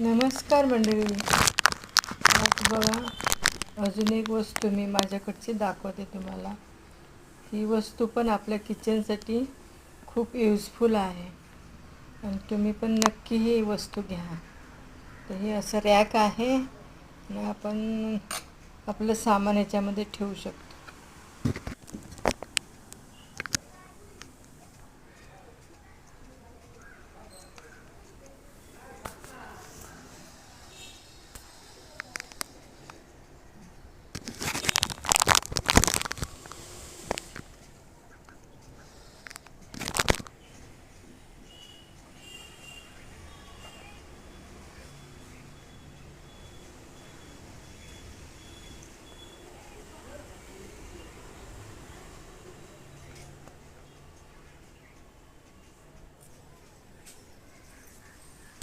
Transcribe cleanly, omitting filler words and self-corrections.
नमस्कार मंडळी. आज बघा, अजून एक वस्तू मी माझ्याकडची दाखवते तुम्हाला. ही वस्तू पण आपल्या किचनसाठी खूप युजफुल आहे आणि तुम्ही पण नक्की ही वस्तू घ्या. तर हे असं रॅक आहे आणि आपण आपलं सामान याच्यामध्ये ठेवू शकतो.